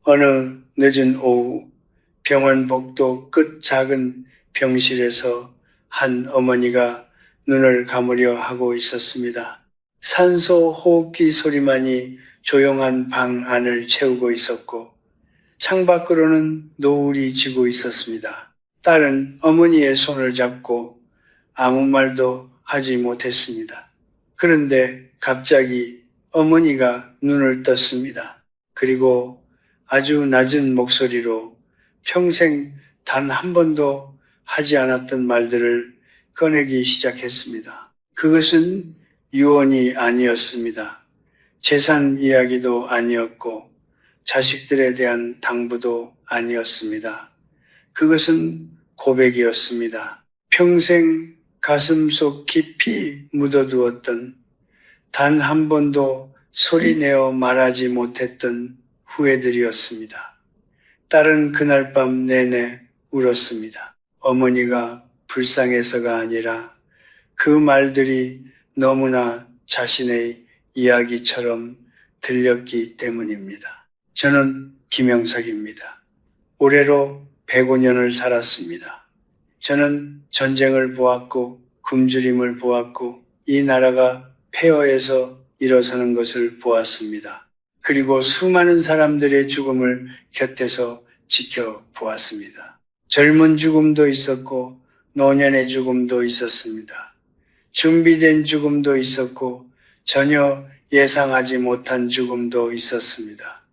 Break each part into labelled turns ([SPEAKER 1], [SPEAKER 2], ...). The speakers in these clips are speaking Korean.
[SPEAKER 1] 어느 늦은 오후 병원 복도 끝 작은 병실에서 한 어머니가 눈을 감으려 하고 있었습니다. 산소 호흡기 소리만이 조용한 방 안을 채우고 있었고 창밖으로는 노을이 지고 있었습니다. 딸은 어머니의 손을 잡고 아무 말도 하지 못했습니다. 그런데 갑자기 어머니가 눈을 떴습니다. 그리고 아주 낮은 목소리로 평생 단 한 번도 하지 않았던 말들을 꺼내기 시작했습니다. 그것은 유언이 아니었습니다. 재산 이야기도 아니었고 자식들에 대한 당부도 아니었습니다. 그것은 고백이었습니다. 평생 가슴속 깊이 묻어두었던 단 한 번도 소리내어 말하지 못했던 후회들이었습니다. 딸은 그날 밤 내내 울었습니다. 어머니가 불쌍해서가 아니라 그 말들이 너무나 자신의 이야기처럼 들렸기 때문입니다. 저는 김영석입니다. 올해로 105년을 살았습니다. 저는 전쟁을 보았고 굶주림을 보았고 이 나라가 폐허해서 일어서는 것을 보았습니다. 그리고 수많은 사람들의 죽음을 곁에서 지켜보았습니다. 젊은 죽음도 있었고 노년의 죽음도 있었습니다. 준비된 죽음도 있었고 전혀 예상하지 못한 죽음도 있었습니다.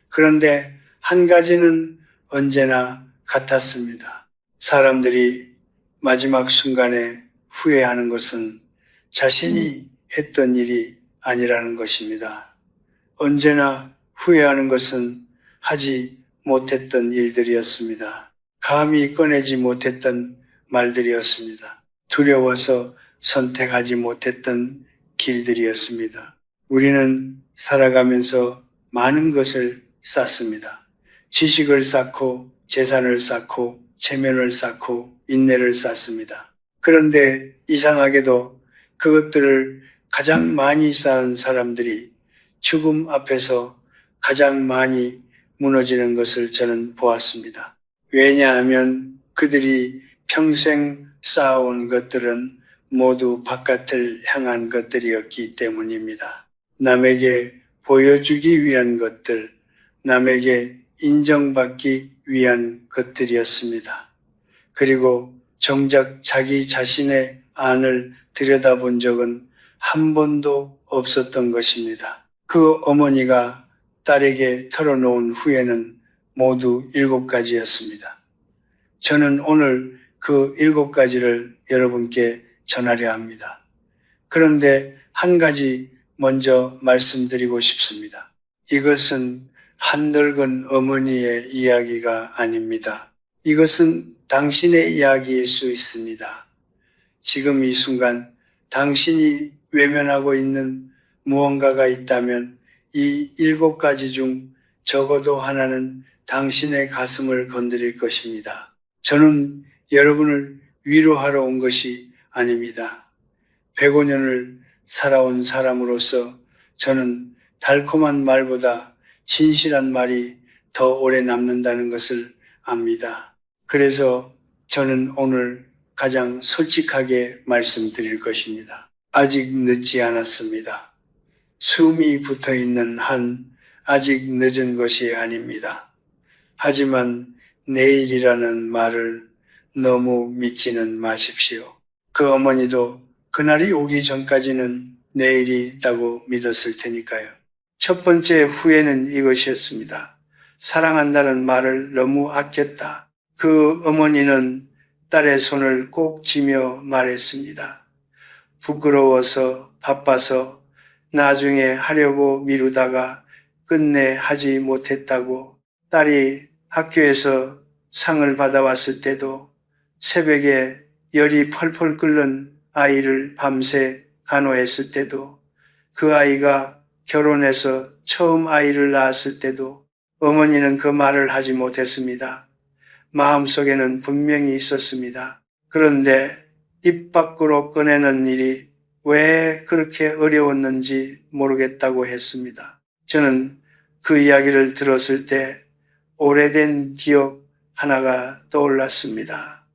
[SPEAKER 1] 그런데 한 가지는 언제나 같았습니다. 사람들이 마지막 순간에 후회하는 것은 자신이 했던 일이 아니라는 것입니다. 언제나 후회하는 것은 하지 못했던 일들이었습니다. 감히 꺼내지 못했던 말들이었습니다. 두려워서 선택하지 못했던 길들이었습니다. 우리는 살아가면서 많은 것을 쌓습니다. 지식을 쌓고 재산을 쌓고 체면을 쌓고 인내를 쌓습니다. 그런데 이상하게도 그것들을 가장 많이 쌓은 사람들이 죽음 앞에서 가장 많이 무너지는 것을 저는 보았습니다. 왜냐하면 그들이 평생 쌓아온 것들은 모두 바깥을 향한 것들이었기 때문입니다. 남에게 보여주기 위한 것들, 남에게 인정받기 위한 것들이었습니다. 그리고 정작 자기 자신의 안을 들여다본 적은 한 번도 없었던 것입니다. 그 어머니가 딸에게 털어놓은 후회는 모두 7가지였습니다. 저는 오늘 그 7가지를 여러분께 전하려 합니다. 그런데 한 가지 먼저 말씀드리고 싶습니다. 이것은 한 늙은 어머니의 이야기가 아닙니다. 이것은 당신의 이야기일 수 있습니다. 지금 이 순간 당신이 외면하고 있는 무언가가 있다면 이 7가지 중 적어도 하나는 당신의 가슴을 건드릴 것입니다. 저는 여러분을 위로하러 온 것이 아닙니다. 105년을 살아온 사람으로서 저는 달콤한 말보다 진실한 말이 더 오래 남는다는 것을 압니다. 그래서 저는 오늘 가장 솔직하게 말씀드릴 것입니다. 아직 늦지 않았습니다. 숨이 붙어 있는 한 아직 늦은 것이 아닙니다. 하지만 내일이라는 말을 너무 믿지는 마십시오. 그 어머니도 그날이 오기 전까지는 내일이 있다고 믿었을 테니까요. 첫 번째 후회는 이것이었습니다. 사랑한다는 말을 너무 아꼈다. 그 어머니는 딸의 손을 꼭 쥐며 말했습니다. 부끄러워서 바빠서 나중에 하려고 미루다가 끝내 하지 못했다고. 딸이 학교에서 상을 받아왔을 때도 새벽에 열이 펄펄 끓는 아이를 밤새 간호했을 때도 그 아이가 결혼해서 처음 아이를 낳았을 때도 어머니는 그 말을 하지 못했습니다. 마음속에는 분명히 있었습니다. 그런데 입 밖으로 꺼내는 일이 왜 그렇게 어려웠는지 모르겠다고 했습니다. 저는 그 이야기를 들었을 때 오래된 기억 하나가 떠올랐습니다.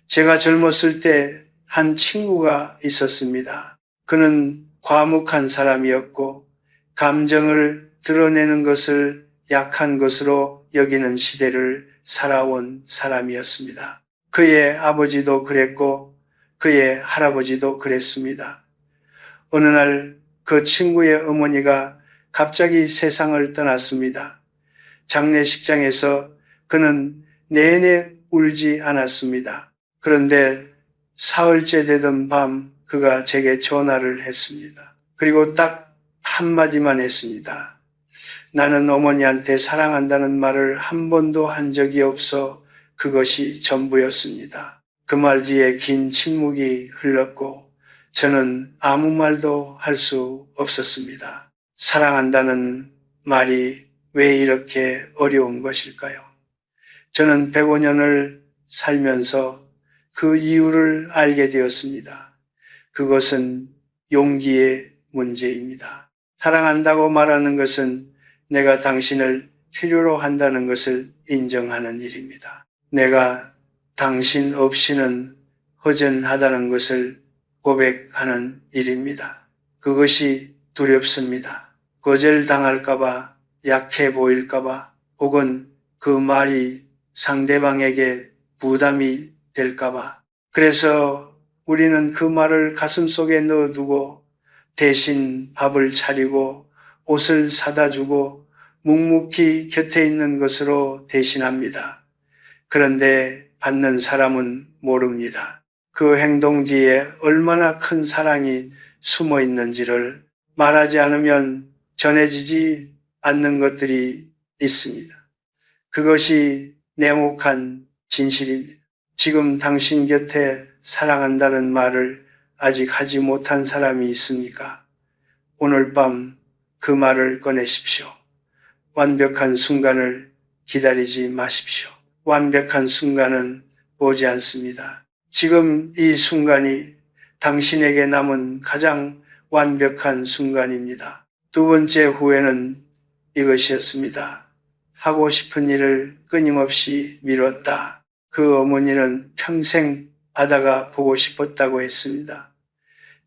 [SPEAKER 1] 제가 젊었을 때 한 친구가 있었습니다. 그는 과묵한 사람이었고 감정을 드러내는 것을 약한 것으로 여기는 시대를 살아온 사람이었습니다. 그의 아버지도 그랬고 그의 할아버지도 그랬습니다. 어느 날 그 친구의 어머니가 갑자기 세상을 떠났습니다. 장례식장에서 그는 내내 울지 않았습니다. 그런데 사흘째 되던 밤 그가 제게 전화를 했습니다. 그리고 딱 한마디만 했습니다. 나는 어머니한테 사랑한다는 말을 한 번도 한 적이 없어 그것이 전부였습니다. 그 말 뒤에 긴 침묵이 흘렀고 저는 아무 말도 할 수 없었습니다. 사랑한다는 말이 왜 이렇게 어려운 것일까요? 저는 105년을 살면서 그 이유를 알게 되었습니다. 그것은 용기의 문제입니다. 사랑한다고 말하는 것은 내가 당신을 필요로 한다는 것을 인정하는 일입니다. 내가 당신 없이는 허전하다는 것을 고백하는 일입니다. 그것이 두렵습니다. 거절당할까봐, 약해 보일까봐, 혹은 그 말이 상대방에게 부담이 될까봐. 그래서 우리는 그 말을 가슴속에 넣어두고 대신 밥을 차리고 옷을 사다 주고 묵묵히 곁에 있는 것으로 대신합니다. 그런데 받는 사람은 모릅니다. 그 행동 뒤에 얼마나 큰 사랑이 숨어 있는지를 말하지 않으면 전해지지 않는 것들이 있습니다. 그것이 냉혹한 진실입니다. 지금 당신 곁에 사랑한다는 말을 아직 하지 못한 사람이 있습니까? 오늘 밤 그 말을 꺼내십시오. 완벽한 순간을 기다리지 마십시오. 완벽한 순간은 오지 않습니다. 지금 이 순간이 당신에게 남은 가장 완벽한 순간입니다. 두 번째 후회는 이것이었습니다. 하고 싶은 일을 끊임없이 미뤘다. 그 어머니는 평생 바다가 보고 싶었다고 했습니다.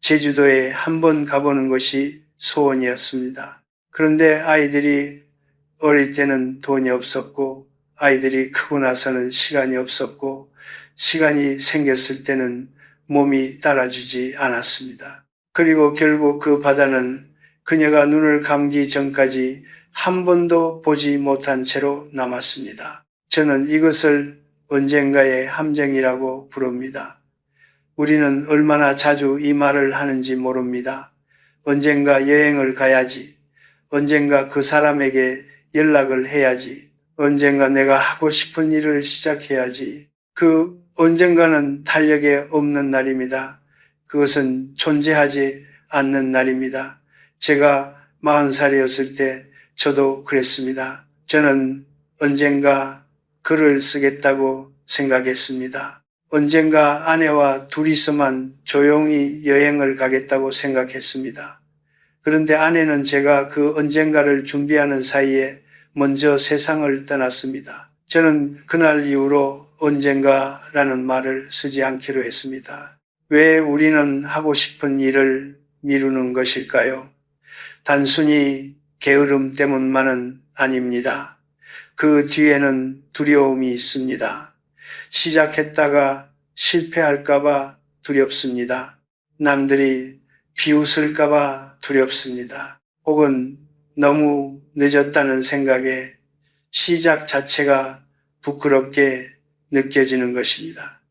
[SPEAKER 1] 제주도에 한번 가보는 것이 소원이었습니다. 그런데 아이들이 어릴 때는 돈이 없었고 아이들이 크고 나서는 시간이 없었고 시간이 생겼을 때는 몸이 따라주지 않았습니다. 그리고 결국 그 바다는 그녀가 눈을 감기 전까지 한 번도 보지 못한 채로 남았습니다. 저는 이것을 언젠가의 함정이라고 부릅니다. 우리는 얼마나 자주 이 말을 하는지 모릅니다. 언젠가 여행을 가야지. 언젠가 그 사람에게 연락을 해야지. 언젠가 내가 하고 싶은 일을 시작해야지. 그 언젠가는 달력에 없는 날입니다. 그것은 존재하지 않는 날입니다. 제가 40살이었을 때 저도 그랬습니다. 저는 언젠가 글을 쓰겠다고 생각했습니다. 언젠가 아내와 둘이서만 조용히 여행을 가겠다고 생각했습니다. 그런데 아내는 제가 그 언젠가를 준비하는 사이에 먼저 세상을 떠났습니다. 저는 그날 이후로 언젠가라는 말을 쓰지 않기로 했습니다. 왜 우리는 하고 싶은 일을 미루는 것일까요? 단순히 게으름 때문만은 아닙니다. 그 뒤에는 두려움이 있습니다. 시작했다가 실패할까봐 두렵습니다. 남들이 비웃을까봐 두렵습니다. 혹은 너무 늦었다는 생각에 시작 자체가 부끄럽게 느껴지는 것입니다.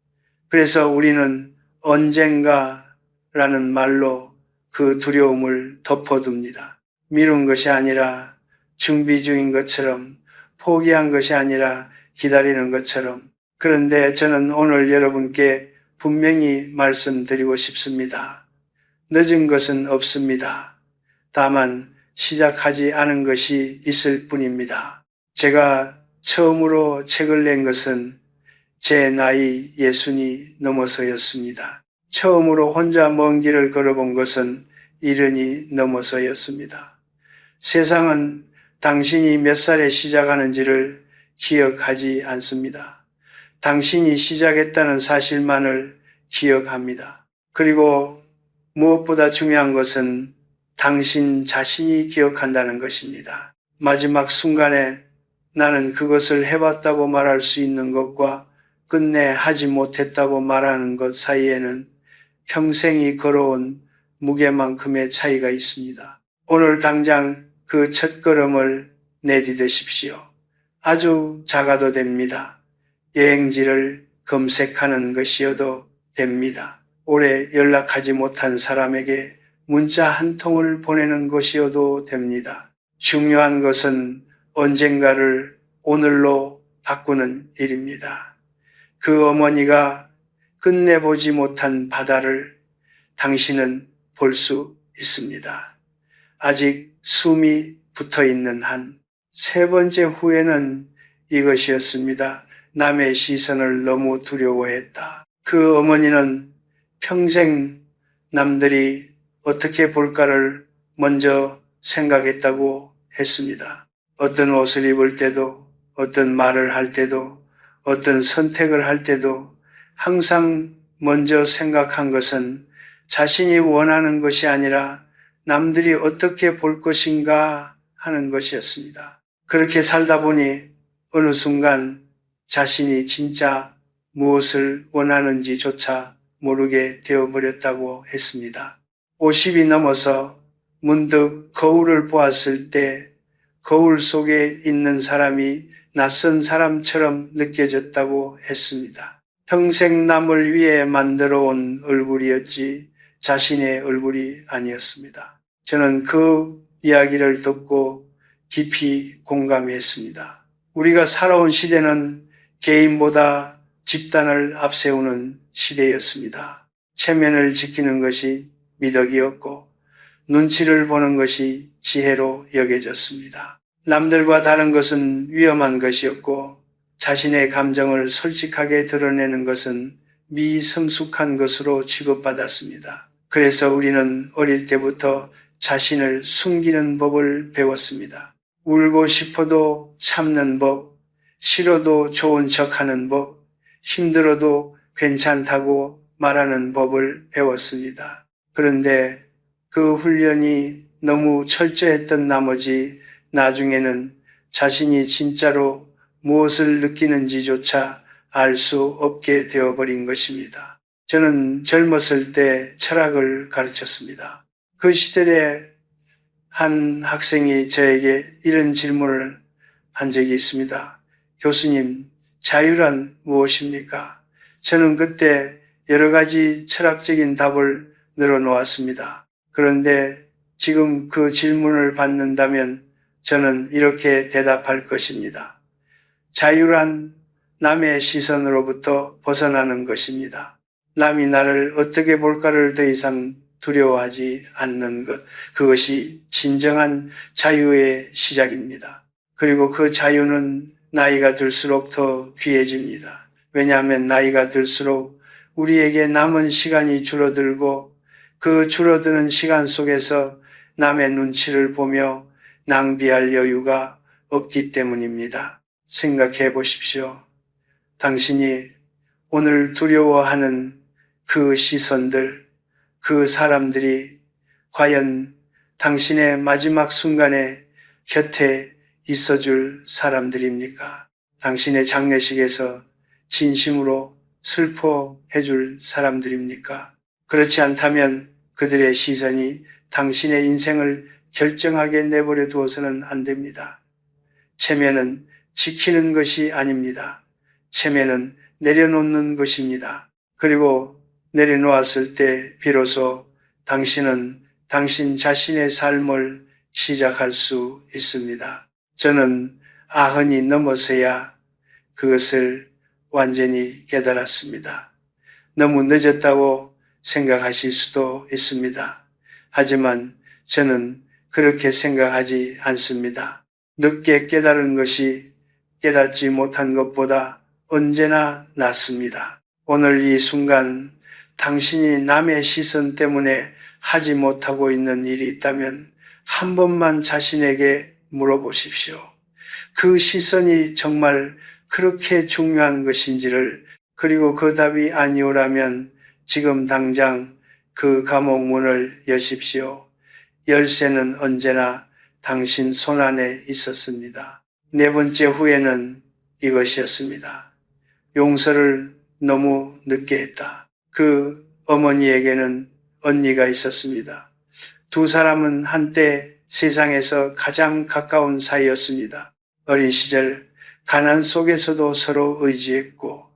[SPEAKER 1] 그래서 우리는 언젠가라는 말로 그 두려움을 덮어둡니다. 미룬 것이 아니라 준비 중인 것처럼, 포기한 것이 아니라 기다리는 것처럼. 그런데 저는 오늘 여러분께 분명히 말씀드리고 싶습니다. 늦은 것은 없습니다. 다만 시작하지 않은 것이 있을 뿐입니다. 제가 처음으로 책을 낸 것은 제 나이 60이 넘어서였습니다. 처음으로 혼자 먼 길을 걸어본 것은 70이 넘어서였습니다. 세상은 당신이 몇 살에 시작하는지를 기억하지 않습니다. 당신이 시작했다는 사실만을 기억합니다. 그리고 무엇보다 중요한 것은 당신 자신이 기억한다는 것입니다. 마지막 순간에 나는 그것을 해봤다고 말할 수 있는 것과 끝내 하지 못했다고 말하는 것 사이에는 평생이 걸어온 무게만큼의 차이가 있습니다. 오늘 당장 그 첫걸음을 내디디십시오. 아주 작아도 됩니다. 여행지를 검색하는 것이어도 됩니다. 오래 연락하지 못한 사람에게 문자 한 통을 보내는 것이어도 됩니다. 중요한 것은 언젠가를 오늘로 바꾸는 일입니다. 그 어머니가 끝내보지 못한 바다를 당신은 볼 수 있습니다. 아직 숨이 붙어 있는 한. 세 번째 후회는 이것이었습니다. 남의 시선을 너무 두려워했다. 그 어머니는 평생 남들이 어떻게 볼까를 먼저 생각했다고 했습니다. 어떤 옷을 입을 때도, 어떤 말을 할 때도, 어떤 선택을 할 때도 항상 먼저 생각한 것은 자신이 원하는 것이 아니라 남들이 어떻게 볼 것인가 하는 것이었습니다. 그렇게 살다 보니 어느 순간 자신이 진짜 무엇을 원하는지조차 모르게 되어버렸다고 했습니다. 50이 넘어서 문득 거울을 보았을 때 거울 속에 있는 사람이 낯선 사람처럼 느껴졌다고 했습니다. 평생 남을 위해 만들어 온 얼굴이었지 자신의 얼굴이 아니었습니다. 저는 그 이야기를 듣고 깊이 공감했습니다. 우리가 살아온 시대는 개인보다 집단을 앞세우는 시대였습니다. 체면을 지키는 것이 미덕이었고 눈치를 보는 것이 지혜로 여겨졌습니다. 남들과 다른 것은 위험한 것이었고 자신의 감정을 솔직하게 드러내는 것은 미성숙한 것으로 취급받았습니다. 그래서 우리는 어릴 때부터 자신을 숨기는 법을 배웠습니다. 울고 싶어도 참는 법, 싫어도 좋은 척하는 법, 힘들어도 괜찮다고 말하는 법을 배웠습니다. 그런데 그 훈련이 너무 철저했던 나머지 나중에는 자신이 진짜로 무엇을 느끼는지조차 알 수 없게 되어버린 것입니다. 저는 젊었을 때 철학을 가르쳤습니다. 그 시절에 한 학생이 저에게 이런 질문을 한 적이 있습니다. 교수님, 자유란 무엇입니까? 저는 그때 여러 가지 철학적인 답을 늘어놓았습니다. 그런데 지금 그 질문을 받는다면 저는 이렇게 대답할 것입니다. 자유란 남의 시선으로부터 벗어나는 것입니다. 남이 나를 어떻게 볼까를 더 이상 두려워하지 않는 것, 그것이 진정한 자유의 시작입니다. 그리고 그 자유는 나이가 들수록 더 귀해집니다. 왜냐하면 나이가 들수록 우리에게 남은 시간이 줄어들고 그 줄어드는 시간 속에서 남의 눈치를 보며 낭비할 여유가 없기 때문입니다. 생각해 보십시오. 당신이 오늘 두려워하는 그 시선들, 그 사람들이 과연 당신의 마지막 순간에 곁에 있어줄 사람들입니까? 당신의 장례식에서 진심으로 슬퍼해줄 사람들입니까? 그렇지 않다면 그들의 시선이 당신의 인생을 결정하게 내버려 두어서는 안 됩니다. 체면은 지키는 것이 아닙니다. 체면은 내려놓는 것입니다. 그리고 내려놓았을 때 비로소 당신은 당신 자신의 삶을 시작할 수 있습니다. 저는 90이 넘어서야 그것을 완전히 깨달았습니다. 너무 늦었다고 생각하실 수도 있습니다. 하지만 저는 그렇게 생각하지 않습니다. 늦게 깨달은 것이 깨닫지 못한 것보다 언제나 낫습니다. 오늘 이 순간 당신이 남의 시선 때문에 하지 못하고 있는 일이 있다면 한 번만 자신에게 물어보십시오. 그 시선이 정말 그렇게 중요한 것인지를, 그리고 그 답이 아니오라면 지금 당장 그 감옥 문을 여십시오. 열쇠는 언제나 당신 손안에 있었습니다. 네 번째 후회는 이것이었습니다. 용서를 너무 늦게 했다. 그 어머니에게는 언니가 있었습니다. 두 사람은 한때 세상에서 가장 가까운 사이였습니다. 어린 시절 가난 속에서도 서로 의지했고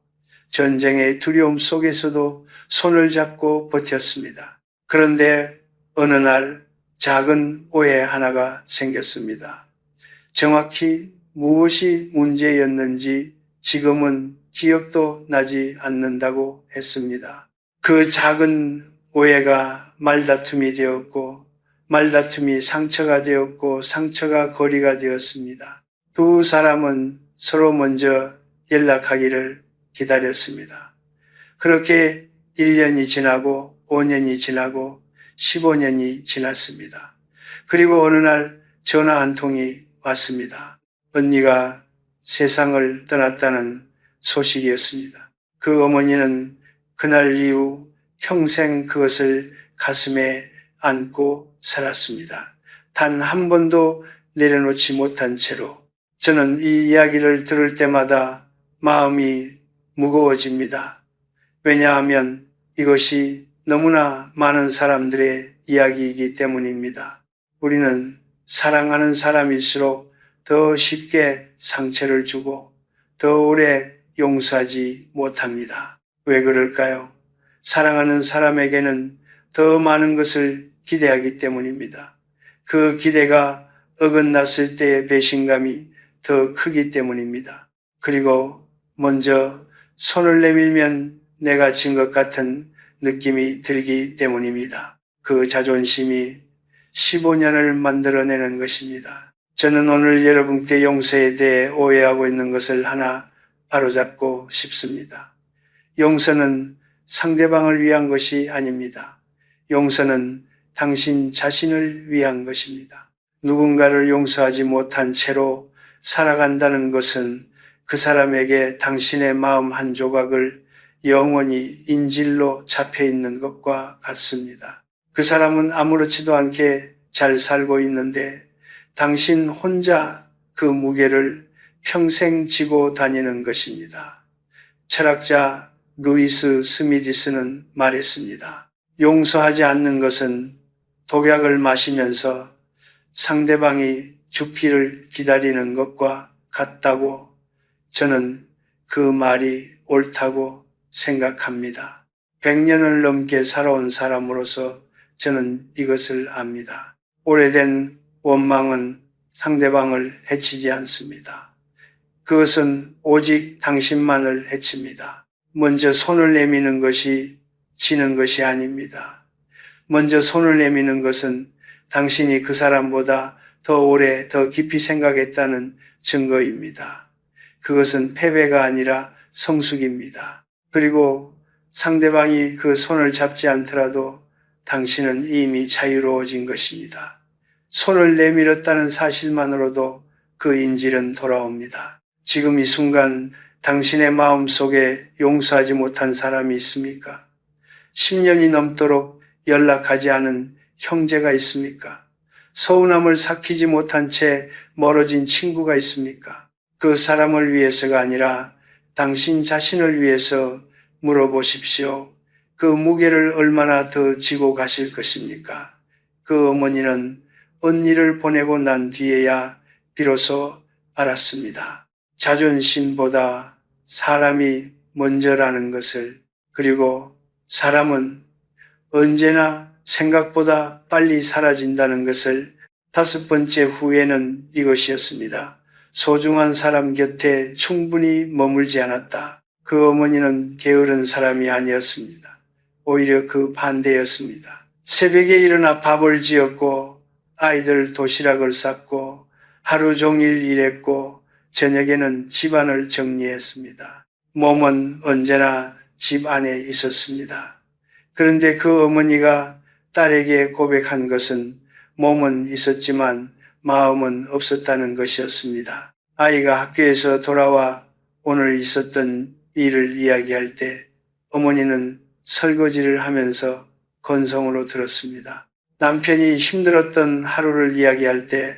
[SPEAKER 1] 전쟁의 두려움 속에서도 손을 잡고 버텼습니다. 그런데 어느 날 작은 오해 하나가 생겼습니다. 정확히 무엇이 문제였는지 지금은 기억도 나지 않는다고 했습니다. 그 작은 오해가 말다툼이 되었고, 말다툼이 상처가 되었고, 상처가 거리가 되었습니다. 두 사람은 서로 먼저 연락하기를 기다렸습니다. 그렇게 1년이 지나고 5년이 지나고 15년이 지났습니다. 그리고 어느 날 전화 한 통이 왔습니다. 언니가 세상을 떠났다는 소식이었습니다. 그 어머니는 그날 이후 평생 그것을 가슴에 안고 살았습니다. 단 한 번도 내려놓지 못한 채로. 저는 이 이야기를 들을 때마다 마음이 무거워집니다. 왜냐하면 이것이 너무나 많은 사람들의 이야기이기 때문입니다. 우리는 사랑하는 사람일수록 더 쉽게 상처를 주고 더 오래 용서하지 못합니다. 왜 그럴까요? 사랑하는 사람에게는 더 많은 것을 기대하기 때문입니다. 그 기대가 어긋났을 때의 배신감이 더 크기 때문입니다. 그리고 먼저 손을 내밀면 내가 진 것 같은 느낌이 들기 때문입니다. 그 자존심이 15년을 만들어내는 것입니다. 저는 오늘 여러분께 용서에 대해 오해하고 있는 것을 하나 바로잡고 싶습니다. 용서는 상대방을 위한 것이 아닙니다. 용서는 당신 자신을 위한 것입니다. 누군가를 용서하지 못한 채로 살아간다는 것은 그 사람에게 당신의 마음 한 조각을 영원히 인질로 잡혀 있는 것과 같습니다. 그 사람은 아무렇지도 않게 잘 살고 있는데 당신 혼자 그 무게를 평생 지고 다니는 것입니다. 철학자 루이스 스미디스는 말했습니다. 용서하지 않는 것은 독약을 마시면서 상대방이 죽기를 기다리는 것과 같다고. 저는 그 말이 옳다고 생각합니다. 100년을 넘게 살아온 사람으로서 저는 이것을 압니다. 오래된 원망은 상대방을 해치지 않습니다. 그것은 오직 당신만을 해칩니다. 먼저 손을 내미는 것이 지는 것이 아닙니다. 먼저 손을 내미는 것은 당신이 그 사람보다 더 오래, 더 깊이 생각했다는 증거입니다. 그것은 패배가 아니라 성숙입니다. 그리고 상대방이 그 손을 잡지 않더라도 당신은 이미 자유로워진 것입니다. 손을 내밀었다는 사실만으로도 그 인질은 돌아옵니다. 지금 이 순간 당신의 마음 속에 용서하지 못한 사람이 있습니까? 10년이 넘도록 연락하지 않은 형제가 있습니까? 서운함을 삭히지 못한 채 멀어진 친구가 있습니까? 그 사람을 위해서가 아니라 당신 자신을 위해서 물어보십시오. 그 무게를 얼마나 더 지고 가실 것입니까? 그 어머니는 언니를 보내고 난 뒤에야 비로소 알았습니다. 자존심보다 사람이 먼저라는 것을, 그리고 사람은 언제나 생각보다 빨리 사라진다는 것을. 다섯 번째 후회는 이것이었습니다. 소중한 사람 곁에 충분히 머물지 않았다. 그 어머니는 게으른 사람이 아니었습니다. 오히려 그 반대였습니다. 새벽에 일어나 밥을 지었고 아이들 도시락을 쌌고 하루 종일 일했고 저녁에는 집안을 정리했습니다. 몸은 언제나 집 안에 있었습니다. 그런데 그 어머니가 딸에게 고백한 것은 몸은 있었지만 마음은 없었다는 것이었습니다. 아이가 학교에서 돌아와 오늘 있었던 일을 이야기할 때 어머니는 설거지를 하면서 건성으로 들었습니다. 남편이 힘들었던 하루를 이야기할 때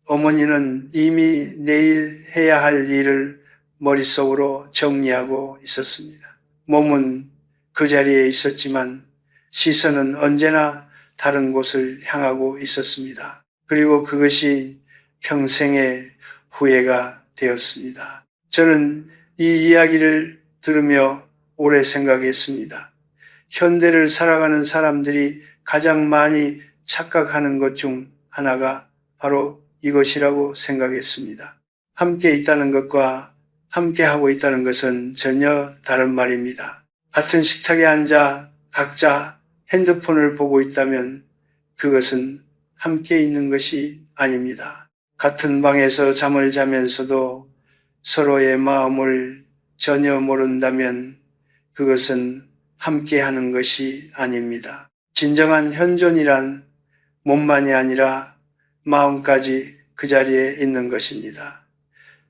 [SPEAKER 1] 어머니는 이미 내일 해야 할 일을 머릿속으로 정리하고 있었습니다. 몸은 그 자리에 있었지만 시선은 언제나 다른 곳을 향하고 있었습니다. 그리고 그것이 평생의 후회가 되었습니다. 저는 이 이야기를 들으며 오래 생각했습니다. 현대를 살아가는 사람들이 가장 많이 착각하는 것 중 하나가 바로 이것이라고 생각했습니다. 함께 있다는 것과 함께 하고 있다는 것은 전혀 다른 말입니다. 같은 식탁에 앉아 각자 핸드폰을 보고 있다면 그것은 함께 있는 것이 아닙니다. 같은 방에서 잠을 자면서도 서로의 마음을 전혀 모른다면 그것은 함께 하는 것이 아닙니다. 진정한 현존이란 몸만이 아니라 마음까지 그 자리에 있는 것입니다.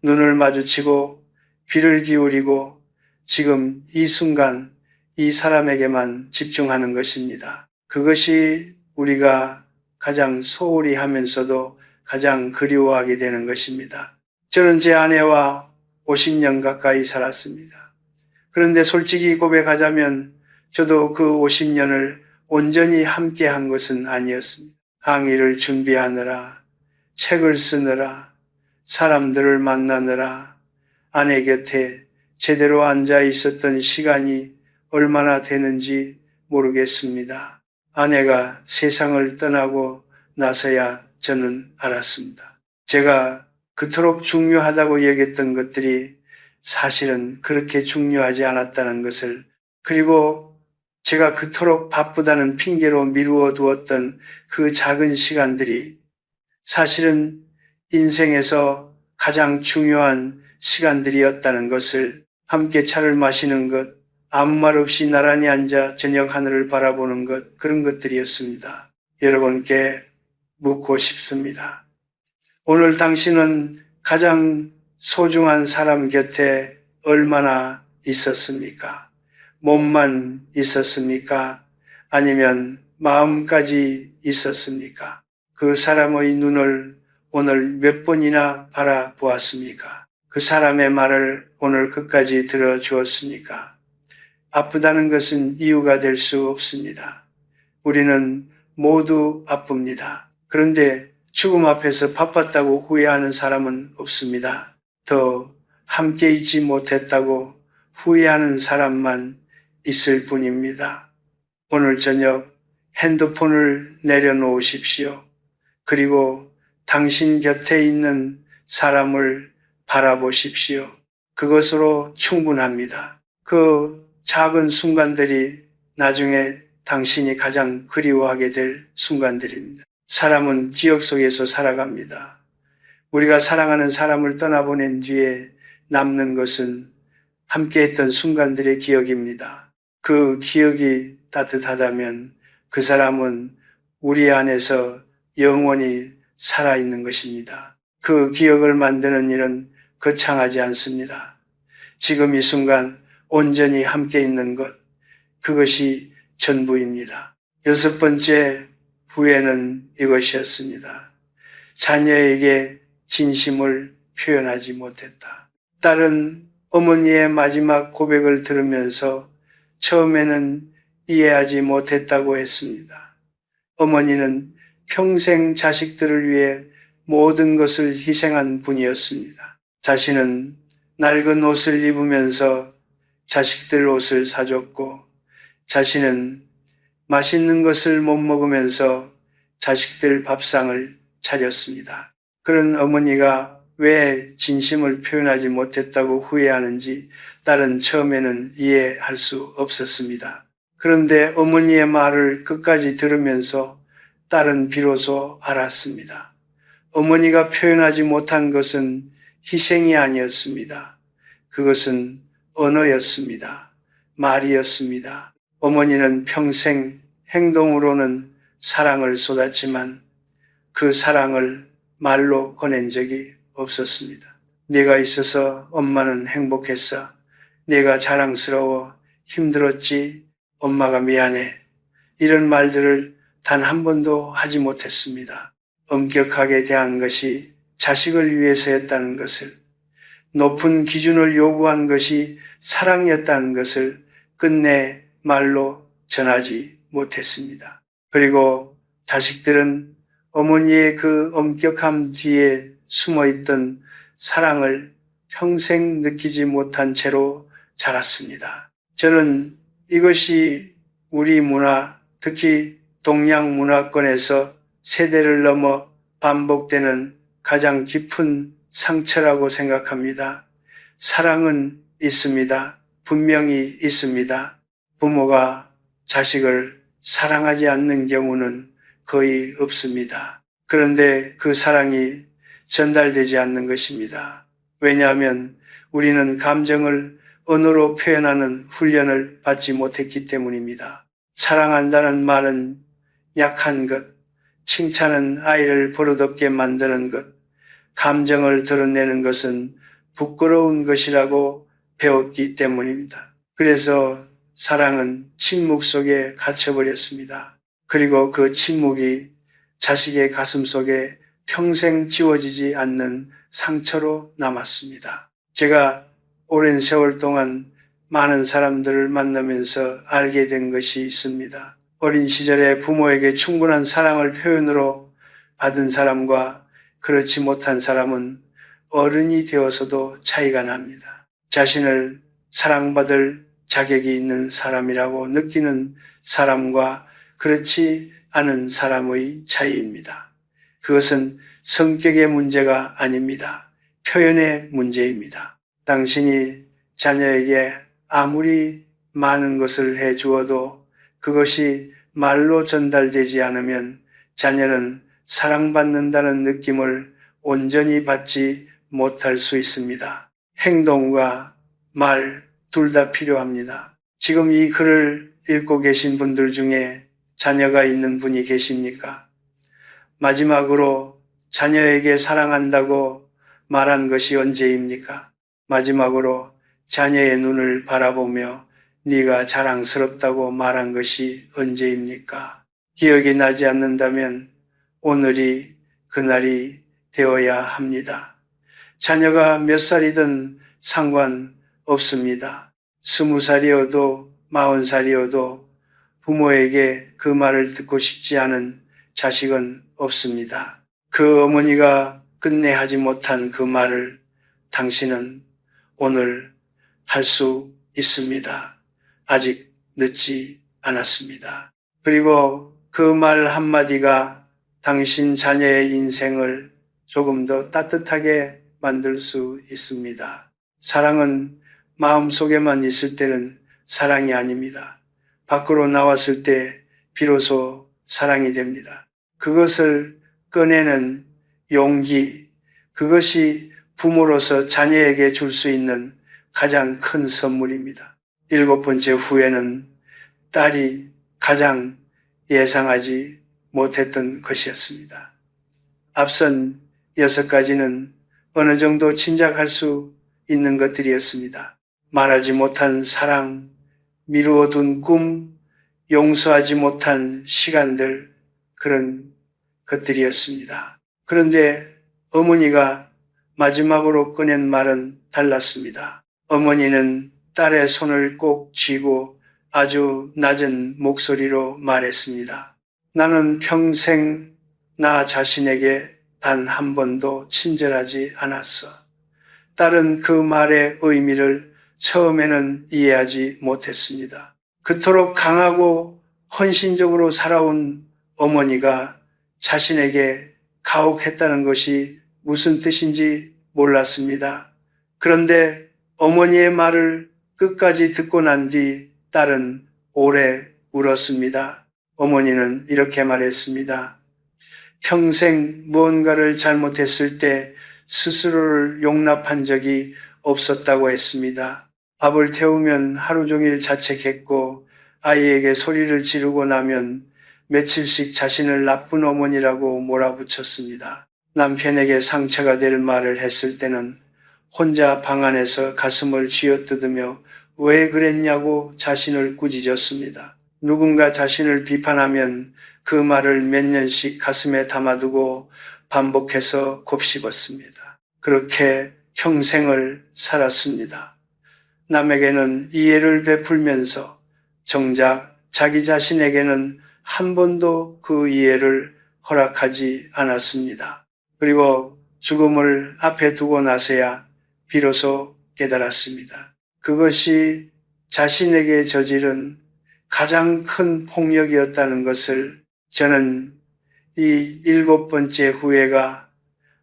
[SPEAKER 1] 눈을 마주치고 귀를 기울이고 지금 이 순간 이 사람에게만 집중하는 것입니다. 그것이 우리가 가장 소홀히 하면서도 가장 그리워하게 되는 것입니다. 저는 제 아내와 50년 가까이 살았습니다. 그런데 솔직히 고백하자면 저도 그 50년을 온전히 함께 한 것은 아니었습니다. 강의를 준비하느라, 책을 쓰느라, 사람들을 만나느라 아내 곁에 제대로 앉아 있었던 시간이 얼마나 되는지 모르겠습니다. 아내가 세상을 떠나고 나서야 저는 알았습니다. 제가 그토록 중요하다고 여겼던 것들이 사실은 그렇게 중요하지 않았다는 것을, 그리고 제가 그토록 바쁘다는 핑계로 미루어 두었던 그 작은 시간들이 사실은 인생에서 가장 중요한 시간들이었다는 것을, 함께 차를 마시는 것, 아무 말 없이 나란히 앉아 저녁 하늘을 바라보는 것, 그런 것들이었습니다. 여러분께 묻고 싶습니다. 오늘 당신은 가장 소중한 사람 곁에 얼마나 있었습니까? 몸만 있었습니까? 아니면 마음까지 있었습니까? 그 사람의 눈을 오늘 몇 번이나 바라보았습니까? 그 사람의 말을 오늘 끝까지 들어주었습니까? 바쁘다는 것은 이유가 될 수 없습니다. 우리는 모두 바쁩니다. 그런데 죽음 앞에서 바빴다고 후회하는 사람은 없습니다. 더 함께 있지 못했다고 후회하는 사람만 있을 뿐입니다. 오늘 저녁 핸드폰을 내려놓으십시오. 그리고 당신 곁에 있는 사람을 바라보십시오. 그것으로 충분합니다. 그 작은 순간들이 나중에 당신이 가장 그리워하게 될 순간들입니다. 사람은 기억 속에서 살아갑니다. 우리가 사랑하는 사람을 떠나보낸 뒤에 남는 것은 함께했던 순간들의 기억입니다. 그 기억이 따뜻하다면 그 사람은 우리 안에서 영원히 살아있는 것입니다. 그 기억을 만드는 일은 거창하지 않습니다. 지금 이 순간 온전히 함께 있는 것, 그것이 전부입니다. 6번째 후회는 이것이었습니다. 자녀에게 진심을 표현하지 못했다. 딸은 어머니의 마지막 고백을 들으면서 처음에는 이해하지 못했다고 했습니다. 어머니는 평생 자식들을 위해 모든 것을 희생한 분이었습니다. 자신은 낡은 옷을 입으면서 자식들 옷을 사줬고, 자신은 맛있는 것을 못 먹으면서 자식들 밥상을 차렸습니다. 그런 어머니가 왜 진심을 표현하지 못했다고 후회하는지 딸은 처음에는 이해할 수 없었습니다. 그런데 어머니의 말을 끝까지 들으면서 딸은 비로소 알았습니다. 어머니가 표현하지 못한 것은 희생이 아니었습니다. 그것은 언어였습니다. 말이었습니다. 어머니는 평생 행동으로는 사랑을 쏟았지만 그 사랑을 말로 꺼낸 적이 없었습니다. 네가 있어서 엄마는 행복했어. 네가 자랑스러워. 힘들었지. 엄마가 미안해. 이런 말들을 단 한 번도 하지 못했습니다. 엄격하게 대한 것이 자식을 위해서였다는 것을, 높은 기준을 요구한 것이 사랑이었다는 것을 끝내 말로 전하지 못했습니다. 그리고 자식들은 어머니의 그 엄격함 뒤에 숨어있던 사랑을 평생 느끼지 못한 채로 자랐습니다. 저는 이것이 우리 문화, 특히 동양 문화권에서 세대를 넘어 반복되는 가장 깊은 상처라고 생각합니다. 사랑은 있습니다. 분명히 있습니다. 부모가 자식을 사랑하지 않는 경우는 거의 없습니다. 그런데 그 사랑이 전달되지 않는 것입니다. 왜냐하면 우리는 감정을 언어로 표현하는 훈련을 받지 못했기 때문입니다. 사랑한다는 말은 약한 것, 칭찬은 아이를 버릇없게 만드는 것, 감정을 드러내는 것은 부끄러운 것이라고 배웠기 때문입니다. 그래서 사랑은 침묵 속에 갇혀버렸습니다. 그리고 그 침묵이 자식의 가슴 속에 평생 지워지지 않는 상처로 남았습니다. 제가 오랜 세월 동안 많은 사람들을 만나면서 알게 된 것이 있습니다. 어린 시절에 부모에게 충분한 사랑을 표현으로 받은 사람과 그렇지 못한 사람은 어른이 되어서도 차이가 납니다. 자신을 사랑받을 자격이 있는 사람이라고 느끼는 사람과 그렇지 않은 사람의 차이입니다. 그것은 성격의 문제가 아닙니다. 표현의 문제입니다. 당신이 자녀에게 아무리 많은 것을 해 주어도 그것이 말로 전달되지 않으면 자녀는 사랑받는다는 느낌을 온전히 받지 못할 수 있습니다. 행동과 말 둘 다 필요합니다. 지금 이 글을 읽고 계신 분들 중에 자녀가 있는 분이 계십니까? 마지막으로 자녀에게 사랑한다고 말한 것이 언제입니까? 마지막으로 자녀의 눈을 바라보며 네가 자랑스럽다고 말한 것이 언제입니까? 기억이 나지 않는다면 오늘이 그날이 되어야 합니다. 자녀가 몇 살이든 상관없습니다. 20살이어도 40살이어도 부모에게 그 말을 듣고 싶지 않은 자식은 없습니다. 그 어머니가 끝내 하지 못한 그 말을 당신은 오늘 할 수 있습니다. 아직 늦지 않았습니다. 그리고 그 말 한마디가 당신 자녀의 인생을 조금 더 따뜻하게 만들 수 있습니다. 사랑은 마음속에만 있을 때는 사랑이 아닙니다. 밖으로 나왔을 때 비로소 사랑이 됩니다. 그것을 꺼내는 용기, 그것이 부모로서 자녀에게 줄 수 있는 가장 큰 선물입니다. 7번째 후회는 딸이 가장 예상하지 못했던 것이었습니다. 앞선 6가지는 어느 정도 짐작할 수 있는 것들이었습니다. 말하지 못한 사랑, 미루어둔 꿈, 용서하지 못한 시간들, 그런 것들이었습니다. 그런데 어머니가 마지막으로 꺼낸 말은 달랐습니다. 어머니는 딸의 손을 꼭 쥐고 아주 낮은 목소리로 말했습니다. 나는 평생 나 자신에게 단 한 번도 친절하지 않았어. 딸은 그 말의 의미를 처음에는 이해하지 못했습니다. 그토록 강하고 헌신적으로 살아온 어머니가 자신에게 가혹했다는 것이 무슨 뜻인지 몰랐습니다. 그런데 어머니의 말을 끝까지 듣고 난 뒤 딸은 오래 울었습니다. 어머니는 이렇게 말했습니다. 평생 무언가를 잘못했을 때 스스로를 용납한 적이 없었다고 했습니다. 밥을 태우면 하루 종일 자책했고 아이에게 소리를 지르고 나면 며칠씩 자신을 나쁜 어머니라고 몰아붙였습니다. 남편에게 상처가 될 말을 했을 때는 혼자 방 안에서 가슴을 쥐어뜯으며 왜 그랬냐고 자신을 꾸짖었습니다. 누군가 자신을 비판하면 그 말을 몇 년씩 가슴에 담아두고 반복해서 곱씹었습니다. 그렇게 평생을 살았습니다. 남에게는 이해를 베풀면서 정작 자기 자신에게는 한 번도 그 이해를 허락하지 않았습니다. 그리고 죽음을 앞에 두고 나서야 비로소 깨달았습니다. 그것이 자신에게 저지른 가장 큰 폭력이었다는 것을 저는 이 7번째 후회가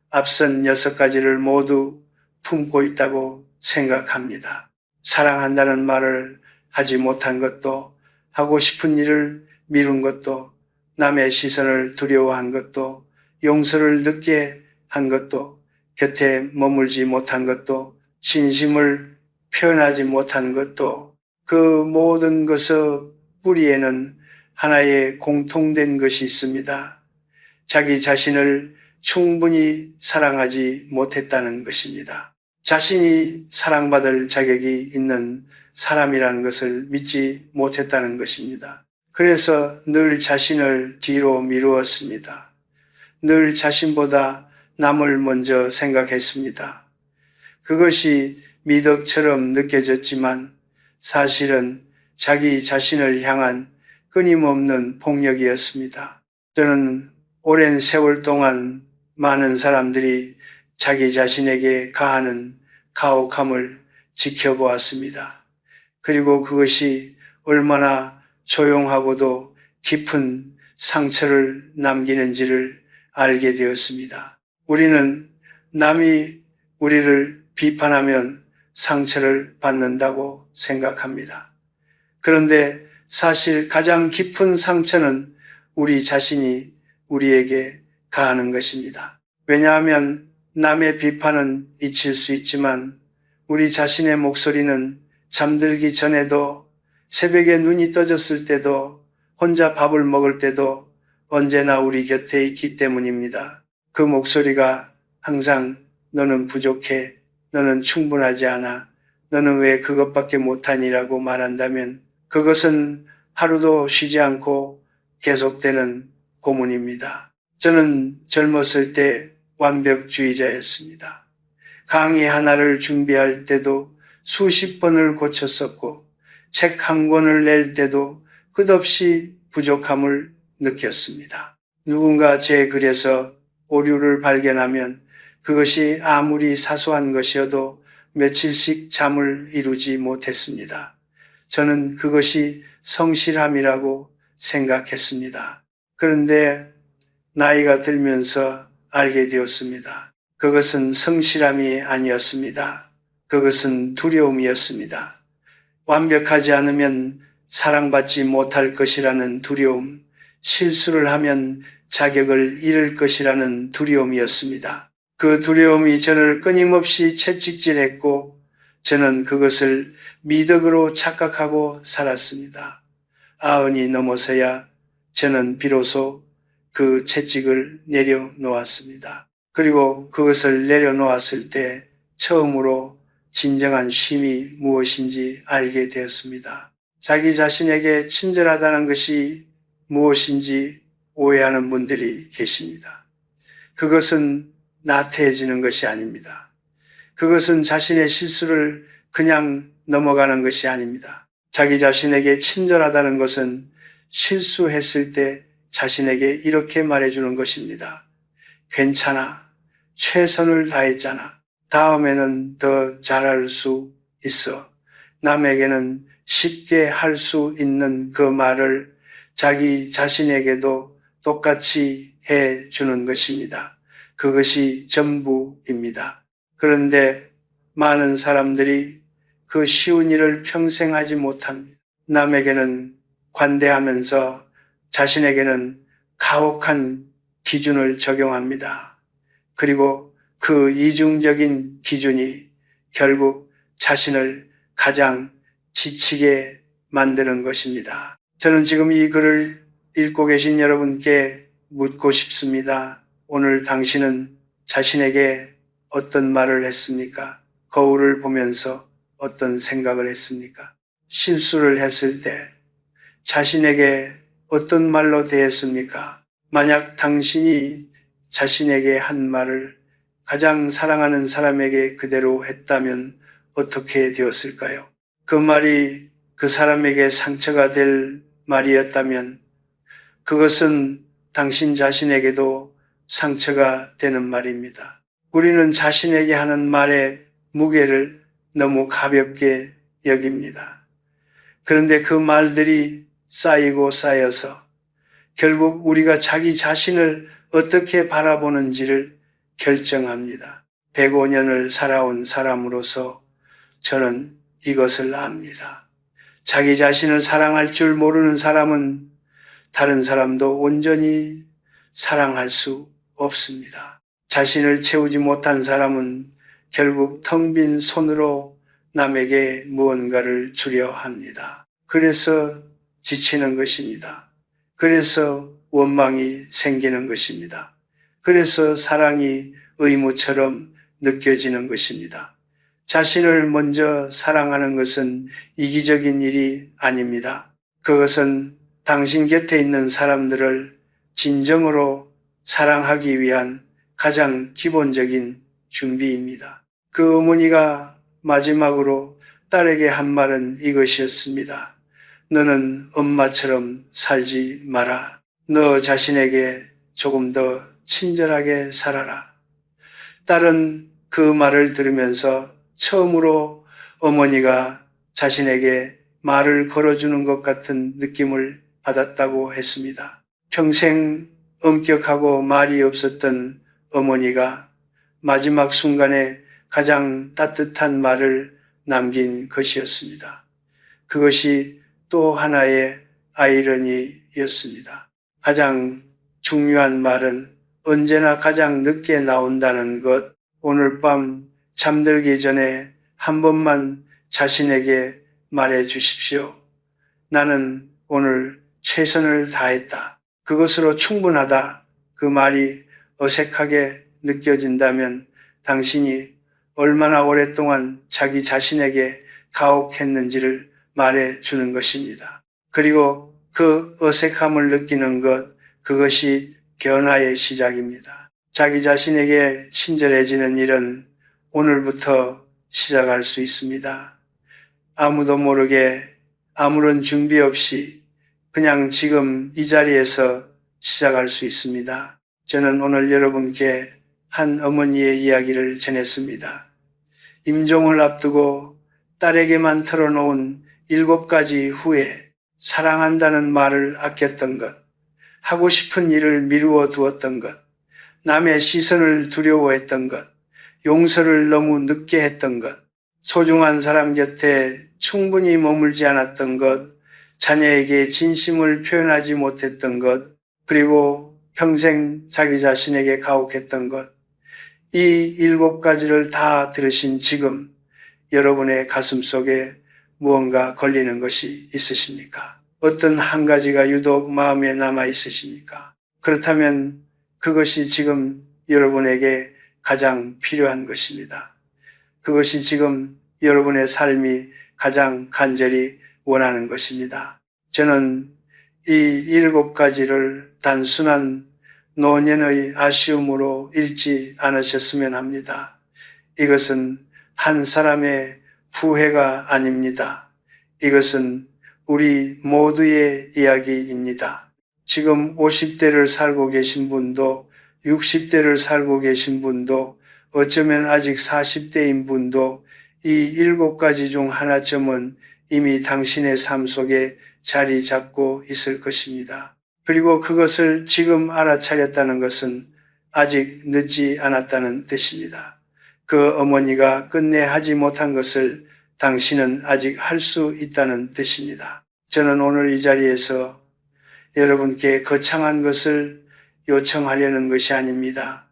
[SPEAKER 1] 앞선 6가지를 모두 품고 있다고 생각합니다. 사랑한다는 말을 하지 못한 것도, 하고 싶은 일을 미룬 것도, 남의 시선을 두려워한 것도, 용서를 늦게 한 것도, 곁에 머물지 못한 것도, 진심을 표현하지 못한 것도, 그 모든 것의 뿌리에는 하나의 공통된 것이 있습니다. 자기 자신을 충분히 사랑하지 못했다는 것입니다. 자신이 사랑받을 자격이 있는 사람이라는 것을 믿지 못했다는 것입니다. 그래서 늘 자신을 뒤로 미루었습니다. 늘 자신보다 남을 먼저 생각했습니다. 그것이 미덕처럼 느껴졌지만 사실은 자기 자신을 향한 끊임없는 폭력이었습니다. 저는 오랜 세월 동안 많은 사람들이 자기 자신에게 가하는 가혹함을 지켜보았습니다. 그리고 그것이 얼마나 조용하고도 깊은 상처를 남기는지를 알게 되었습니다. 우리는 남이 우리를 비판하면 상처를 받는다고 생각합니다. 그런데 사실 가장 깊은 상처는 우리 자신이 우리에게 가하는 것입니다. 왜냐하면 남의 비판은 잊힐 수 있지만 우리 자신의 목소리는 잠들기 전에도, 새벽에 눈이 떠졌을 때도, 혼자 밥을 먹을 때도 언제나 우리 곁에 있기 때문입니다. 그 목소리가 항상 너는 부족해, 너는 충분하지 않아, 너는 왜 그것밖에 못하니라고 말한다면 그것은 하루도 쉬지 않고 계속되는 고문입니다. 저는 젊었을 때 완벽주의자였습니다. 강의 하나를 준비할 때도 수십 번을 고쳤었고 책 한 권을 낼 때도 끝없이 부족함을 느꼈습니다. 누군가 제 글에서 오류를 발견하면 그것이 아무리 사소한 것이어도 며칠씩 잠을 이루지 못했습니다. 저는 그것이 성실함이라고 생각했습니다. 그런데 나이가 들면서 알게 되었습니다. 그것은 성실함이 아니었습니다. 그것은 두려움이었습니다. 완벽하지 않으면 사랑받지 못할 것이라는 두려움, 실수를 하면 자격을 잃을 것이라는 두려움이었습니다. 그 두려움이 저를 끊임없이 채찍질했고 저는 그것을 미덕으로 착각하고 살았습니다. 90이 넘어서야 저는 비로소 그 채찍을 내려놓았습니다. 그리고 그것을 내려놓았을 때 처음으로 진정한 쉼이 무엇인지 알게 되었습니다. 자기 자신에게 친절하다는 것이 무엇인지 오해하는 분들이 계십니다. 그것은 나태해지는 것이 아닙니다. 그것은 자신의 실수를 그냥 넘어가는 것이 아닙니다. 자기 자신에게 친절하다는 것은 실수했을 때 자신에게 이렇게 말해주는 것입니다. 괜찮아. 최선을 다했잖아. 다음에는 더 잘할 수 있어. 남에게는 쉽게 할 수 있는 그 말을 자기 자신에게도 똑같이 해주는 것입니다. 그것이 전부입니다. 그런데 많은 사람들이 그 쉬운 일을 평생 하지 못합니다. 남에게는 관대하면서 자신에게는 가혹한 기준을 적용합니다. 그리고 그 이중적인 기준이 결국 자신을 가장 지치게 만드는 것입니다. 저는 지금 이 글을 읽고 계신 여러분께 묻고 싶습니다. 오늘 당신은 자신에게 어떤 말을 했습니까? 거울을 보면서 어떤 생각을 했습니까? 실수를 했을 때 자신에게 어떤 말로 대했습니까? 만약 당신이 자신에게 한 말을 가장 사랑하는 사람에게 그대로 했다면 어떻게 되었을까요? 그 말이 그 사람에게 상처가 될 말이었다면 그것은 당신 자신에게도 상처가 되는 말입니다. 우리는 자신에게 하는 말의 무게를 너무 가볍게 여깁니다. 그런데 그 말들이 쌓이고 쌓여서 결국 우리가 자기 자신을 어떻게 바라보는지를 결정합니다. 105년을 살아온 사람으로서 저는 이것을 압니다. 자기 자신을 사랑할 줄 모르는 사람은 다른 사람도 온전히 사랑할 수 없습니다. 자신을 채우지 못한 사람은 결국 텅 빈 손으로 남에게 무언가를 주려 합니다. 그래서 지치는 것입니다. 그래서 원망이 생기는 것입니다. 그래서 사랑이 의무처럼 느껴지는 것입니다. 자신을 먼저 사랑하는 것은 이기적인 일이 아닙니다. 그것은 당신 곁에 있는 사람들을 진정으로 사랑하기 위한 가장 기본적인 준비입니다. 그 어머니가 마지막으로 딸에게 한 말은 이것이었습니다. 너는 엄마처럼 살지 마라. 너 자신에게 조금 더 친절하게 살아라. 딸은 그 말을 들으면서 처음으로 어머니가 자신에게 말을 걸어주는 것 같은 느낌을 받았다고 했습니다. 평생 엄격하고 말이 없었던 어머니가 마지막 순간에 가장 따뜻한 말을 남긴 것이었습니다. 그것이 또 하나의 아이러니였습니다. 가장 중요한 말은 언제나 가장 늦게 나온다는 것. 오늘 밤 잠들기 전에 한 번만 자신에게 말해 주십시오. 나는 오늘 최선을 다했다. 그것으로 충분하다. 그 말이 어색하게 느껴진다면 당신이 얼마나 오랫동안 자기 자신에게 가혹했는지를 말해 주는 것입니다. 그리고 그 어색함을 느끼는 것, 그것이 변화의 시작입니다. 자기 자신에게 친절해지는 일은 오늘부터 시작할 수 있습니다. 아무도 모르게 아무런 준비 없이 그냥 지금 이 자리에서 시작할 수 있습니다. 저는 오늘 여러분께 한 어머니의 이야기를 전했습니다. 임종을 앞두고 딸에게만 털어놓은 7가지 후에 사랑한다는 말을 아꼈던 것, 하고 싶은 일을 미루어 두었던 것, 남의 시선을 두려워했던 것, 용서를 너무 늦게 했던 것, 소중한 사람 곁에 충분히 머물지 않았던 것, 자녀에게 진심을 표현하지 못했던 것, 그리고 평생 자기 자신에게 가혹했던 것, 이 7가지를 다 들으신 지금 여러분의 가슴 속에 무언가 걸리는 것이 있으십니까? 어떤 한 가지가 유독 마음에 남아 있으십니까? 그렇다면 그것이 지금 여러분에게 가장 필요한 것입니다. 그것이 지금 여러분의 삶이 가장 간절히 원하는 것입니다. 저는 이 7가지를 단순한 노년의 아쉬움으로 읽지 않으셨으면 합니다. 이것은 한 사람의 후회가 아닙니다. 이것은 우리 모두의 이야기입니다. 지금 50대를 살고 계신 분도 60대를 살고 계신 분도 어쩌면 아직 40대인 분도 이 7가지 중 하나쯤은 이미 당신의 삶 속에 자리 잡고 있을 것입니다. 그리고 그것을 지금 알아차렸다는 것은 아직 늦지 않았다는 뜻입니다. 그 어머니가 끝내 하지 못한 것을 당신은 아직 할 수 있다는 뜻입니다. 저는 오늘 이 자리에서 여러분께 거창한 것을 요청하려는 것이 아닙니다.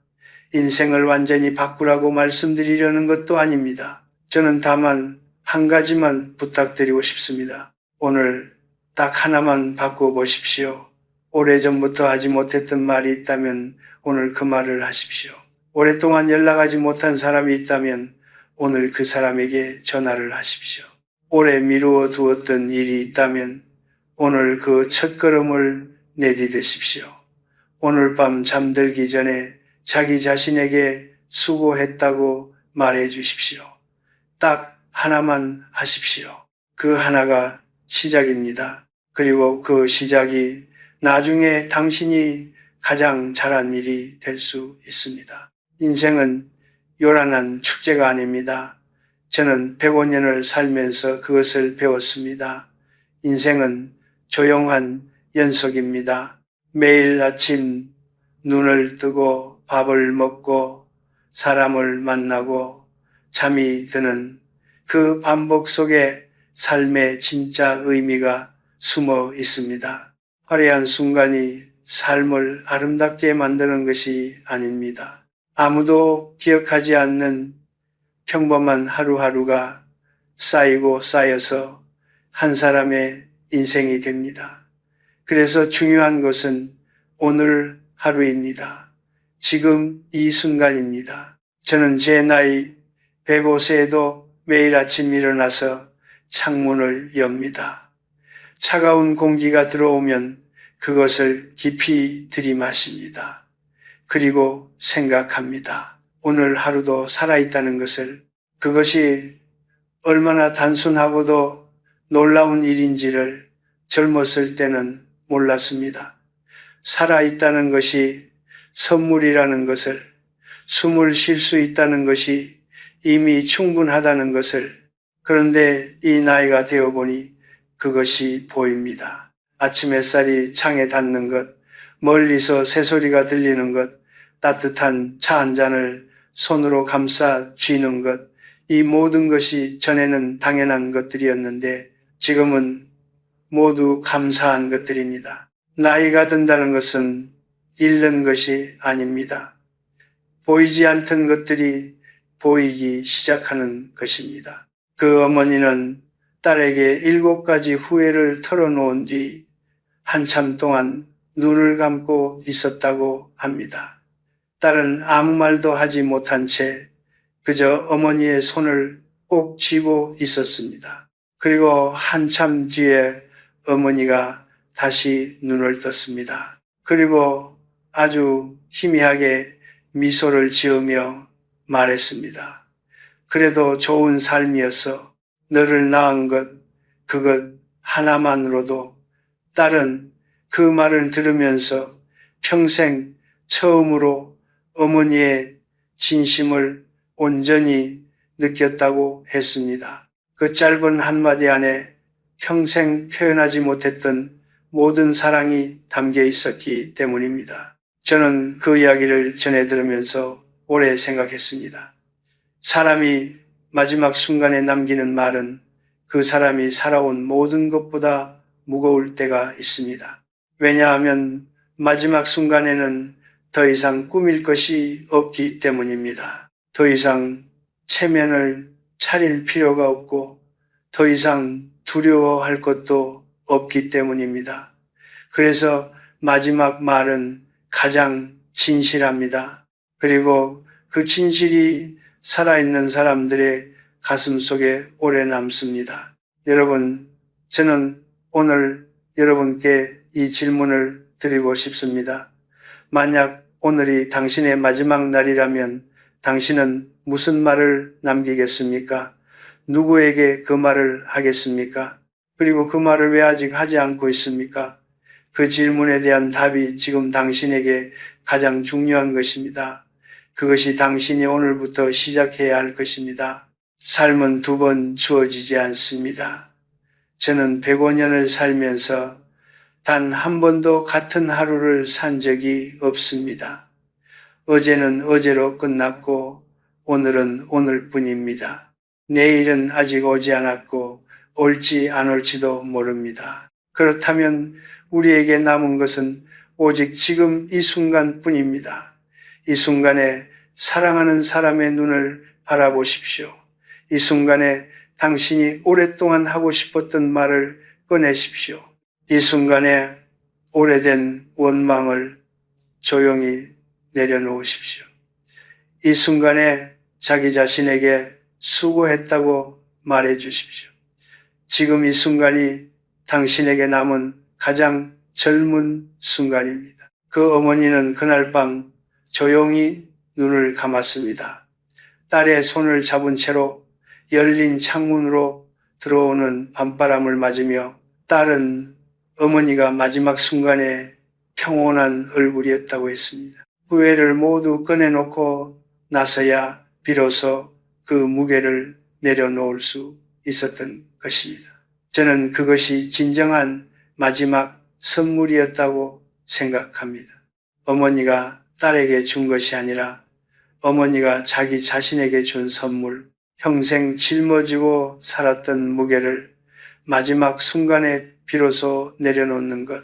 [SPEAKER 1] 인생을 완전히 바꾸라고 말씀드리려는 것도 아닙니다. 저는 다만 한 가지만 부탁드리고 싶습니다. 오늘 딱 하나만 바꿔보십시오. 오래전부터 하지 못했던 말이 있다면 오늘 그 말을 하십시오. 오랫동안 연락하지 못한 사람이 있다면 오늘 그 사람에게 전화를 하십시오. 오래 미루어 두었던 일이 있다면 오늘 그 첫걸음을 내디디십시오. 오늘 밤 잠들기 전에 자기 자신에게 수고했다고 말해 주십시오. 딱 하나만 하십시오. 그 하나가 시작입니다. 그리고 그 시작이 나중에 당신이 가장 잘한 일이 될 수 있습니다. 인생은 요란한 축제가 아닙니다. 저는 105년을 살면서 그것을 배웠습니다. 인생은 조용한 연속입니다. 매일 아침 눈을 뜨고 밥을 먹고 사람을 만나고 잠이 드는 그 반복 속에 삶의 진짜 의미가 숨어 있습니다. 화려한 순간이 삶을 아름답게 만드는 것이 아닙니다. 아무도 기억하지 않는 평범한 하루하루가 쌓이고 쌓여서 한 사람의 인생이 됩니다. 그래서 중요한 것은 오늘 하루입니다. 지금 이 순간입니다. 저는 제 나이 105세에도 매일 아침 일어나서 창문을 엽니다. 차가운 공기가 들어오면 그것을 깊이 들이마십니다. 그리고 생각합니다. 오늘 하루도 살아있다는 것을, 그것이 얼마나 단순하고도 놀라운 일인지를 젊었을 때는 몰랐습니다. 살아있다는 것이 선물이라는 것을, 숨을 쉴 수 있다는 것이 이미 충분하다는 것을, 그런데 이 나이가 되어보니 그것이 보입니다. 아침 햇살이 창에 닿는 것, 멀리서 새소리가 들리는 것, 따뜻한 차 한 잔을 손으로 감싸 쥐는 것, 이 모든 것이 전에는 당연한 것들이었는데 지금은 모두 감사한 것들입니다. 나이가 든다는 것은 잃는 것이 아닙니다. 보이지 않던 것들이 보이기 시작하는 것입니다. 그 어머니는 딸에게 7가지 후회를 털어놓은 뒤 한참 동안 눈을 감고 있었다고 합니다. 딸은 아무 말도 하지 못한 채 그저 어머니의 손을 꼭 쥐고 있었습니다. 그리고 한참 뒤에 어머니가 다시 눈을 떴습니다. 그리고 아주 희미하게 미소를 지으며 말했습니다. 그래도 좋은 삶이었어. 너를 낳은 것, 그것 하나만으로도. 딸은 그 말을 들으면서 평생 처음으로 어머니의 진심을 온전히 느꼈다고 했습니다. 그 짧은 한마디 안에 평생 표현하지 못했던 모든 사랑이 담겨 있었기 때문입니다. 저는 그 이야기를 전해 들으면서 오래 생각했습니다. 사람이 마지막 순간에 남기는 말은 그 사람이 살아온 모든 것보다 무거울 때가 있습니다. 왜냐하면 마지막 순간에는 더 이상 꾸밀 것이 없기 때문입니다. 더 이상 체면을 차릴 필요가 없고 더 이상 두려워할 것도 없기 때문입니다. 그래서 마지막 말은 가장 진실합니다. 그리고 그 진실이 살아있는 사람들의 가슴 속에 오래 남습니다. 여러분, 저는 오늘 여러분께 이 질문을 드리고 싶습니다. 만약 오늘이 당신의 마지막 날이라면 당신은 무슨 말을 남기겠습니까? 누구에게 그 말을 하겠습니까? 그리고 그 말을 왜 아직 하지 않고 있습니까? 그 질문에 대한 답이 지금 당신에게 가장 중요한 것입니다. 그것이 당신이 오늘부터 시작해야 할 것입니다. 삶은 2번 주어지지 않습니다. 저는 105년을 살면서 단 한 번도 같은 하루를 산 적이 없습니다. 어제는 어제로 끝났고 오늘은 오늘뿐입니다. 내일은 아직 오지 않았고 올지 안 올지도 모릅니다. 그렇다면 우리에게 남은 것은 오직 지금 이 순간뿐입니다. 이 순간에 사랑하는 사람의 눈을 바라보십시오. 이 순간에 당신이 오랫동안 하고 싶었던 말을 꺼내십시오. 이 순간에 오래된 원망을 조용히 내려놓으십시오. 이 순간에 자기 자신에게 수고했다고 말해 주십시오. 지금 이 순간이 당신에게 남은 가장 젊은 순간입니다. 그 어머니는 그날 밤 조용히 눈을 감았습니다. 딸의 손을 잡은 채로 열린 창문으로 들어오는 밤바람을 맞으며 딸은 어머니가 마지막 순간에 평온한 얼굴이었다고 했습니다. 후회를 모두 꺼내놓고 나서야 비로소 그 무게를 내려놓을 수 있었던 것입니다. 저는 그것이 진정한 마지막 선물이었다고 생각합니다. 어머니가 딸에게 준 것이 아니라 어머니가 자기 자신에게 준 선물, 평생 짊어지고 살았던 무게를 마지막 순간에 비로소 내려놓는 것,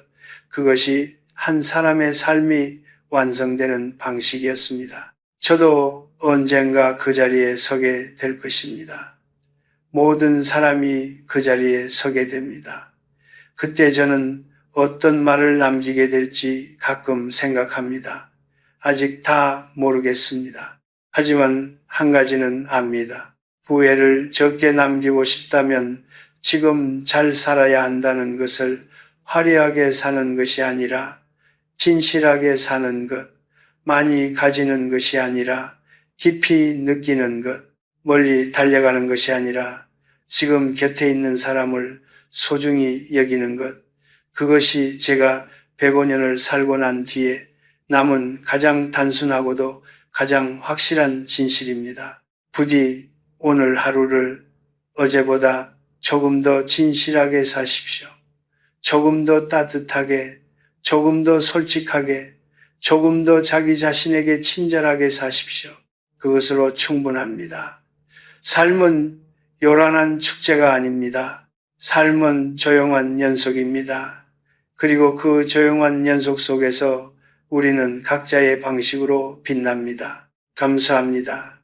[SPEAKER 1] 그것이 한 사람의 삶이 완성되는 방식이었습니다. 저도 언젠가 그 자리에 서게 될 것입니다. 모든 사람이 그 자리에 서게 됩니다. 그때 저는 어떤 말을 남기게 될지 가끔 생각합니다. 아직 다 모르겠습니다. 하지만 한 가지는 압니다. 후회를 적게 남기고 싶다면 지금 잘 살아야 한다는 것을 화려하게 사는 것이 아니라 진실하게 사는 것, 많이 가지는 것이 아니라 깊이 느끼는 것, 멀리 달려가는 것이 아니라 지금 곁에 있는 사람을 소중히 여기는 것, 그것이 제가 105년을 살고 난 뒤에 남은 가장 단순하고도 가장 확실한 진실입니다. 부디 오늘 하루를 어제보다 조금 더 진실하게 사십시오. 조금 더 따뜻하게, 조금 더 솔직하게, 조금 더 자기 자신에게 친절하게 사십시오. 그것으로 충분합니다. 삶은 요란한 축제가 아닙니다. 삶은 조용한 연속입니다. 그리고 그 조용한 연속 속에서 우리는 각자의 방식으로 빛납니다. 감사합니다.